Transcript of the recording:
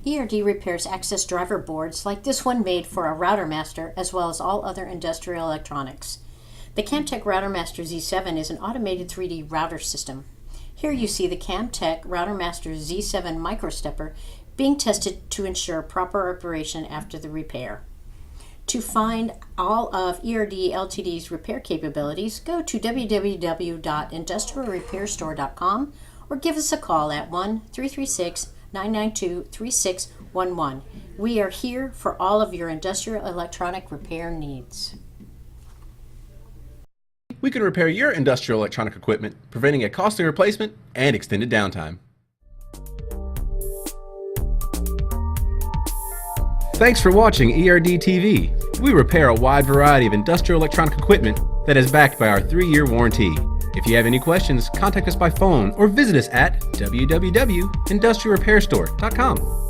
ERD repairs access driver boards like this one made for a Router Master as well as all other industrial electronics. The Camtech Router Master Z7 is an automated 3D router system. Here you see the Camtech Router Master Z7 Microstepper being tested to ensure proper operation after the repair. To find all of ERD Ltd's repair capabilities, go to www.industrialrepairstore.com or give us a call at 1-336-992-3611. We are here for all of your industrial electronic repair needs. We can repair your industrial electronic equipment, preventing a costly replacement and extended downtime. Thanks for watching ERD TV. We repair a wide variety of industrial electronic equipment that is backed by our 3-year warranty. If you have any questions, contact us by phone or visit us at www.industrialrepairstore.com.